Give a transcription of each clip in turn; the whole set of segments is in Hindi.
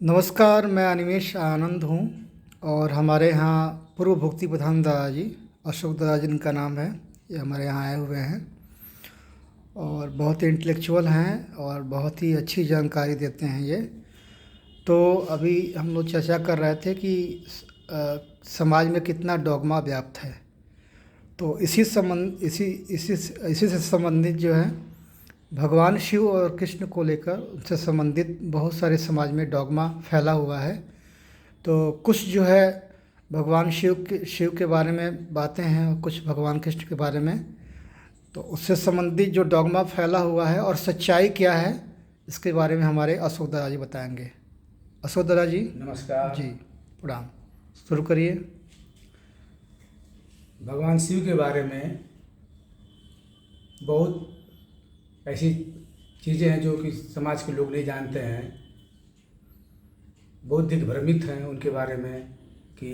नमस्कार, मैं अनिमेष आनंद हूँ और हमारे यहाँ पूर्व भुक्ति प्रधान दादाजी अशोक दादा जिनका नाम है, ये हमारे यहाँ आए हुए हैं और बहुत ही इंटेलेक्चुअल हैं और बहुत ही अच्छी जानकारी देते हैं ये। तो अभी हम लोग चर्चा कर रहे थे कि समाज में कितना डॉगमा व्याप्त है। तो इसी से संबंधित जो है भगवान शिव और कृष्ण को लेकर उनसे संबंधित बहुत सारे समाज में डॉगमा फैला हुआ है। तो कुछ जो है भगवान शिव के बारे में बातें हैं और कुछ भगवान कृष्ण के बारे में। तो उससे संबंधित जो डॉगमा फैला हुआ है और सच्चाई क्या है, इसके बारे में हमारे अशोक दादा जी बताएंगे। अशोक दादा जी नमस्कार जी, प्रणाम। शुरू करिए। भगवान शिव के बारे में बहुत ऐसी चीज़ें हैं जो कि समाज के लोग नहीं जानते हैं। बहुत दिग्भ्रमित हैं उनके बारे में कि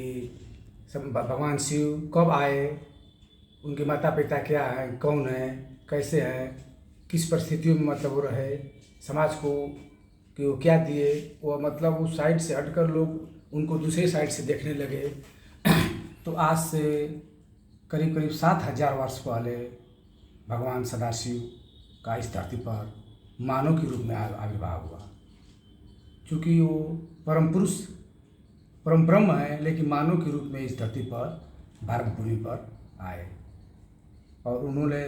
भगवान शिव कब आए, उनके माता पिता क्या हैं, कौन हैं, कैसे हैं, किस परिस्थितियों में मतलब वो रहे, समाज को कि वो क्या दिए। वो मतलब उस साइड से हटकर लोग उनको दूसरे साइड से देखने लगे। तो आज से करीब करीब 7,000 वर्ष पहले भगवान सदाशिव का इस धरती पर मानव के रूप में आविर्भाव हुआ। चूँकि वो परम पुरुष परम ब्रह्म है, लेकिन मानव के रूप में इस धरती पर भारत भूमि पर आए और उन्होंने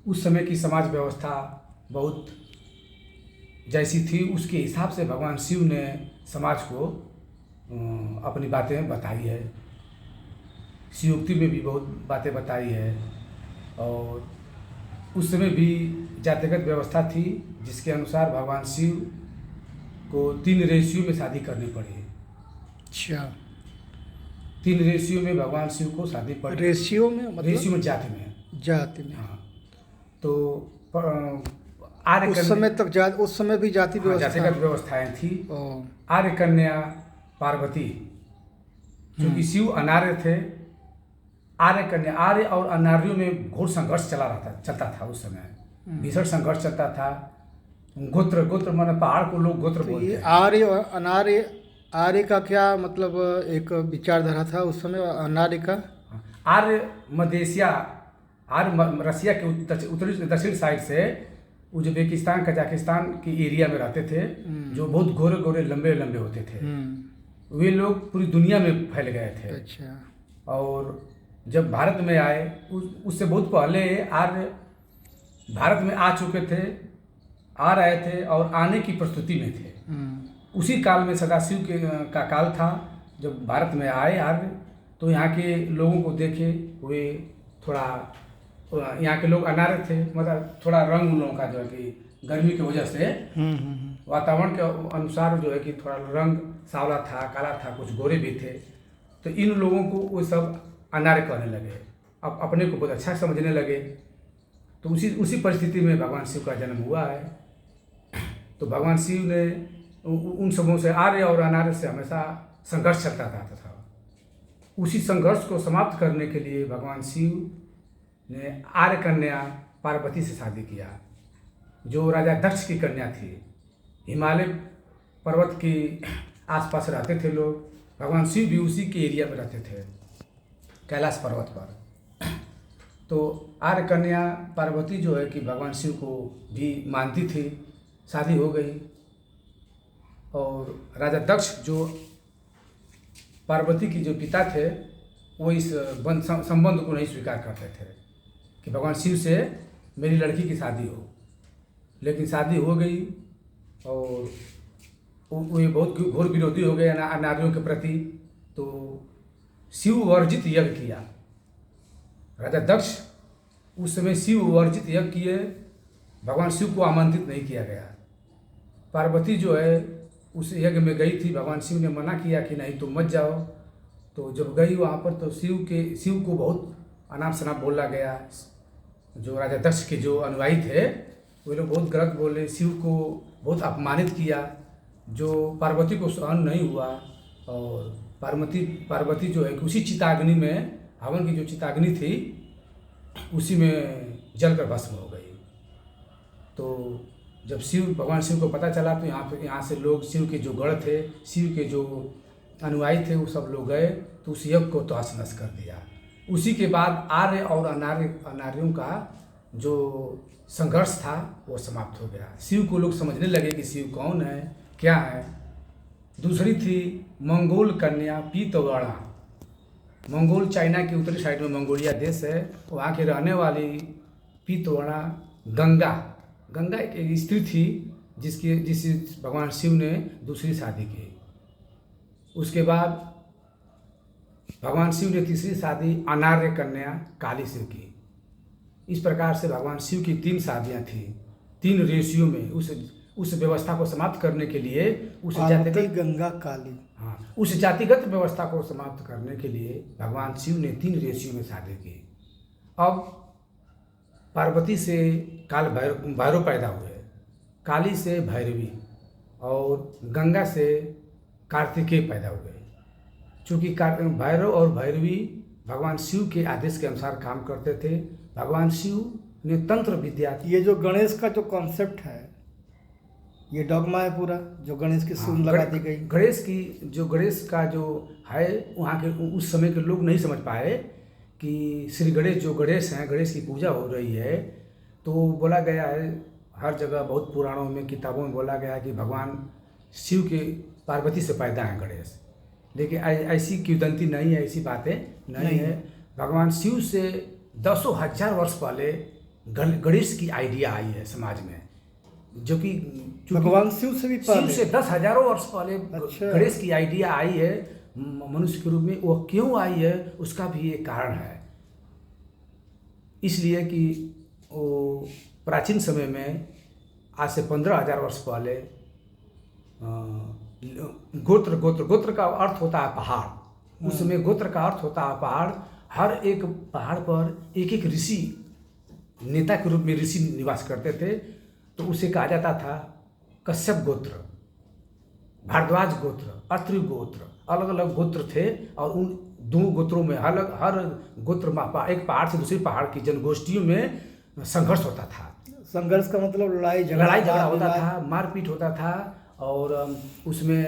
उस समय की समाज व्यवस्था बहुत जैसी थी उसके हिसाब से भगवान शिव ने समाज को अपनी बातें बताई है। शिवोक्ति में भी बहुत बातें बताई है। और उस समय भी जातिगत व्यवस्था थी जिसके अनुसार भगवान शिव को 3 रेशियो में शादी करनी पड़ी। अच्छा, 3 रेशियो में भगवान शिव को शादी पड़ी। रेशियो में मतलब रेशियो में जाति में, हाँ। तो उस समय भी जाति व्यवस्था, जातिगत व्यवस्थाएं थी। आर्य कन्या पार्वती, क्योंकि शिव अनार्य थे। आर्य कन्या, आर्य और अनार्यों में घोर संघर्ष चलता था उस समय। भीषण संघर्ष चलता था। गोत्र माने पहाड़ को लोग गोत्र बोलते हैं। आर्य और अनार्य, आर्य का क्या मतलब एक विचारधारा था उस समय, अनार्य का? आर्य मध्य एशिया, आर्य रसिया के उत्तरी दक्षिण साइड से उज्बेकिस्तान कजाकिस्तान के एरिया में रहते थे, जो बहुत गोरे गोरे लंबे लंबे होते थे। वे लोग पूरी दुनिया में फैल गए थे। अच्छा। और जब भारत में आए, उससे बहुत पहले आर्य भारत में आ चुके थे, आ रहे थे और आने की प्रस्तुति में थे। उसी काल में सदाशिव का काल था जब भारत में आए आर्य। तो यहाँ के लोगों को देखे हुए थोड़ा, यहाँ के लोग अनार्य थे, मतलब थोड़ा रंग उन लोगों का जो है कि गर्मी की वजह से वातावरण के अनुसार जो है कि थोड़ा रंग सांवला था, काला था, कुछ गोरे भी थे। तो इन लोगों को वो सब अनार्य कहने लगे, अब अपने को बहुत अच्छा समझने लगे। तो उसी परिस्थिति में भगवान शिव का जन्म हुआ है। तो भगवान शिव ने उन सबों से, आर्य और अनार्य से हमेशा संघर्ष चलता रहता था। उसी संघर्ष को समाप्त करने के लिए भगवान शिव ने आर्य कन्या पार्वती से शादी किया, जो राजा दक्ष की कन्या थी। हिमालय पर्वत के आसपास रहते थे लोग। भगवान शिव भी उसी के एरिया में रहते थे, कैलाश पर्वत पर। तो आर्य कन्या पार्वती जो है कि भगवान शिव को भी मानती थी। शादी हो गई और राजा दक्ष जो पार्वती की जो पिता थे, वो इस संबंध को नहीं स्वीकार करते थे कि भगवान शिव से मेरी लड़की की शादी हो। लेकिन शादी हो गई और वो बहुत घोर विरोधी हो गए नारियों के प्रति। तो शिव वर्जित यज्ञ किया। राजा दक्ष उस समय शिव वर्जित यज्ञ किए, भगवान शिव को आमंत्रित नहीं किया गया। पार्वती जो है उस यज्ञ में गई थी, भगवान शिव ने मना किया कि नहीं तुम मत जाओ। तो जब गई वहाँ पर तो शिव को बहुत अनाप शनाप बोला गया। जो राजा दक्ष के जो अनुयायी थे वो लोग बहुत गलत बोले, शिव को बहुत अपमानित किया, जो पार्वती को सहन नहीं हुआ। और पार्वती जो है कि उसी चिताग्नि में, हवन की जो चिताग्नि थी उसी में जलकर भस्म हो गई। तो जब भगवान शिव को पता चला तो यहाँ से लोग शिव के जो गढ़ थे, शिव के जो अनुयायी थे, वो सब लोग गए तो उस यज्ञ को तहस नहस कर दिया। उसी के बाद आर्य और अनार्यों का जो संघर्ष था वो समाप्त हो गया। शिव को लोग समझने लगे कि शिव कौन है, क्या है। दूसरी थी मंगोल कन्या पीतवर्णा। मंगोल चाइना के उत्तरी साइड में मंगोलिया देश है, वहाँ के रहने वाली पीतवर्णा गंगा एक स्त्री थी जिस भगवान शिव ने दूसरी शादी की। उसके बाद भगवान शिव ने तीसरी शादी अनार्य कन्या काली से की। इस प्रकार से भगवान शिव की 3 शादियाँ थी, 3 रेशियो में। उस व्यवस्था को समाप्त करने के लिए गंगा काली, उस जातिगत व्यवस्था को समाप्त करने के लिए भगवान शिव ने 3 रेशियो में शादी की। अब पार्वती से काल भैरव पैदा हुए, काली से भैरवी और गंगा से कार्तिकेय पैदा हुए। चूँकि भैरव और भैरवी भगवान शिव के आदेश के अनुसार काम करते थे। भगवान शिव ने तंत्र विद्या, ये जो गणेश का जो कॉन्सेप्ट है, ये डॉगमा है पूरा, जो गणेश की सूंड लगा दी गई। गणेश का जो है, वहाँ के उस समय के लोग नहीं समझ पाए कि श्री गणेश जो गणेश हैं, गणेश की पूजा हो रही है। तो बोला गया है हर जगह, बहुत पुराणों में, किताबों में बोला गया है कि भगवान शिव के पार्वती से पैदा हैं गणेश। लेकिन ऐसी किंवदंती नहीं है, ऐसी बातें नहीं है। भगवान शिव से दसों हजार वर्ष पहले गणेश की आइडिया आई है समाज में, जो कि भगवान शिव से भी पहले, शिव से 10,000 वर्ष पहले गणेश की आइडिया आई है मनुष्य के रूप में। वो क्यों आई है उसका भी एक कारण है। इसलिए कि वो प्राचीन समय में, आज से 15,000 वर्ष पहले, गोत्र का अर्थ होता है पहाड़। उस समय गोत्र का अर्थ होता है पहाड़। हर एक पहाड़ पर एक ऋषि, नेता के रूप में ऋषि निवास करते थे। तो उसे कहा जाता था कश्यप गोत्र, भारद्वाज गोत्र, अत्रि गोत्र, अलग अलग गोत्र थे। और उन 2 गोत्रों में हर गोत्र में एक पहाड़ से दूसरे पहाड़ की जनगोष्ठियों में संघर्ष होता था। संघर्ष का मतलब लड़ाई झगड़ा होता था, मारपीट होता था। और उसमें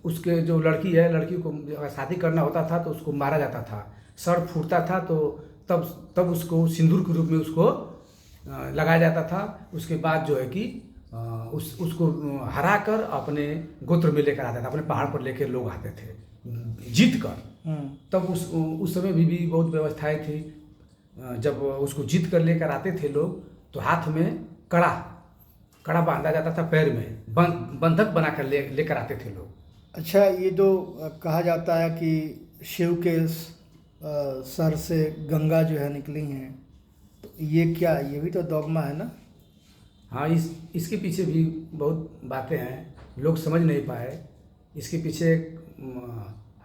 उसके जो लड़की है, लड़की को शादी करना होता था तो उसको मारा जाता था, सर फूटता था। तो तब उसको सिंदूर के रूप में उसको लगाया जाता था। उसके बाद जो है कि उसको हरा कर अपने गोत्र में लेकर आता था, अपने पहाड़ पर लेकर लोग आते थे जीत कर। तब उस समय भी बहुत व्यवस्थाएं थी। जब उसको जीत कर लेकर आते थे लोग तो हाथ में कड़ा बांधा जाता था, पैर में बंधक बनाकर लेकर आते थे लोग। अच्छा, ये जो कहा जाता है कि शिव के सर से गंगा जो है निकली हैं, तो ये क्या, ये भी तो डॉगमा है ना? हाँ, इसके पीछे भी बहुत बातें हैं, लोग समझ नहीं पाए। इसके पीछे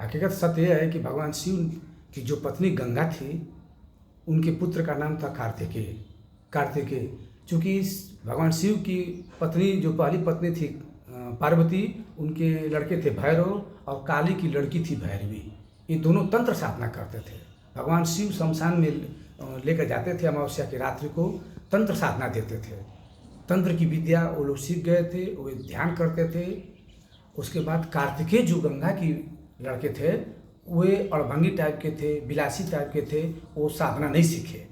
हकीकत सत्य यह है कि भगवान शिव की जो पत्नी गंगा थी, उनके पुत्र का नाम था कार्तिकेय। चूँकि भगवान शिव की पत्नी, जो पहली पत्नी थी पार्वती, उनके लड़के थे भैरव और काली की लड़की थी भैरवी। ये दोनों तंत्र साधना करते थे। भगवान शिव शमशान में लेकर जाते थे, अमावस्या की रात्रि को तंत्र साधना देते थे। तंत्र की विद्या वो लोग सीख गए थे, वो ध्यान करते थे। उसके बाद कार्तिकेय जो गंगा की लड़के थे, वे अड़भंगी टाइप के थे, विलासी टाइप के थे, वो साधना नहीं सीखे।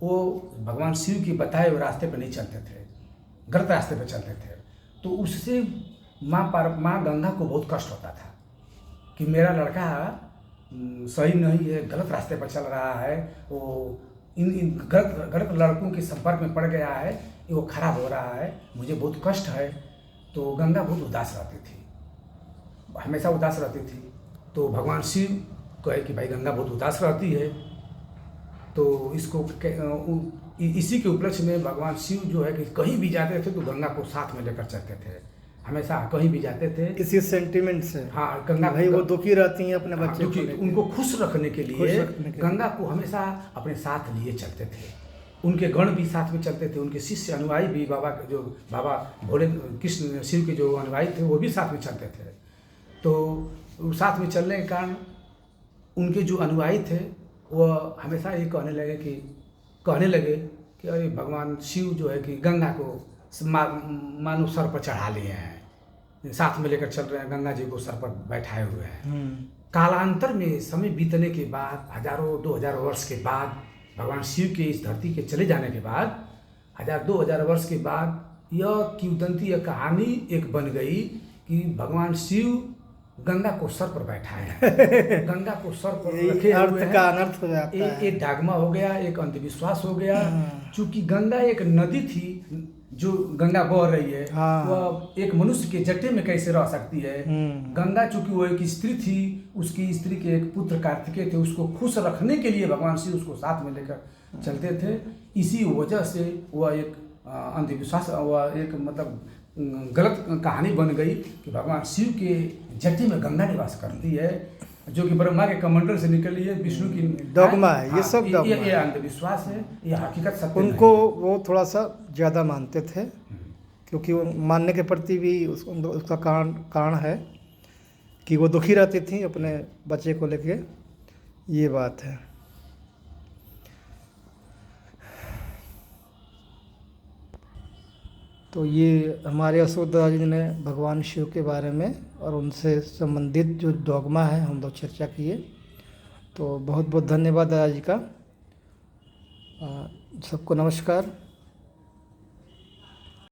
वो भगवान शिव की बताए हुए रास्ते पर नहीं चलते थे, गलत रास्ते पर चलते थे। तो उससे माँ गंगा को बहुत कष्ट होता था कि मेरा लड़का सही नहीं है, गलत रास्ते पर चल रहा है, वो इन गलत लड़कों के संपर्क में पड़ गया है, वो खराब हो रहा है, मुझे बहुत कष्ट है। तो गंगा बहुत उदास रहती थी, हमेशा उदास रहती थी। तो भगवान शिव कहे कि भाई गंगा बहुत उदास रहती है। तो इसी के उपलक्ष्य में भगवान शिव जो है कि कहीं भी जाते थे तो गंगा को साथ में लेकर चलते थे, हमेशा कहीं भी जाते थे किसी सेंटिमेंट से। हाँ, गंगा भाई वो दुखी रहती हैं अपने बच्चे को, उनको खुश रखने के लिए गंगा को हमेशा अपने साथ लिए चलते थे। उनके गण भी साथ में चलते थे, उनके शिष्य अनुयायी भी, बाबा भोले कृष्ण शिव के जो अनुयायी थे वो भी साथ में चलते थे। तो साथ में चलने के कारण उनके जो अनुयायी थे वो हमेशा ये कहने लगे कि अरे भगवान शिव जो है कि गंगा को मानो सर पर चढ़ा लिए हैं, साथ में लेकर चल रहे हैं, गंगा जी को सर पर बैठाए हुए हैं। कालांतर में समय बीतने के बाद, हजारों 2000 वर्ष के बाद, भगवान शिव के इस धरती के चले जाने के बाद, 1000-2000 वर्ष के बाद यह किंवदंती, यह कहानी एक बन गई कि भगवान शिव गंगा को सर पर बैठाए हैं। गंगा को सर पर रखे अर्थ हुए हैं। का अनर्थ हो जाता है। एक डागमा हो गया, एक अंधविश्वास हो गया। चूंकि गंगा एक नदी थी, जो गंगा बह रही है, वह एक मनुष्य के जट्टे में कैसे रह सकती है। गंगा चूंकि वो एक स्त्री थी, उसकी स्त्री के एक पुत्र कार्तिकेय थे, उसको खुश रखने के लिए भगवान शिव उसको साथ में लेकर चलते थे। इसी वजह से वह एक अंधविश्वास, वह एक मतलब गलत कहानी बन गई कि भगवान शिव के जट्टे में गंगा निवास करती है, जो कि ब्रह्मा के कमंडल से निकली है, विष्णु की डॉगमा है। ये सब डॉगमा ये अंधविश्वास है, ये हकीकत सत्य उनको वो थोड़ा सा ज़्यादा मानते थे, क्योंकि वो मानने के प्रति भी उसका कारण है कि वो दुखी रहती थी अपने बच्चे को लेके। ये बात है। तो ये हमारे अशोक दादा जी ने भगवान शिव के बारे में और उनसे संबंधित जो डॉगमा है हम लोग चर्चा किए। तो बहुत बहुत धन्यवाद दादा जी का। सबको नमस्कार।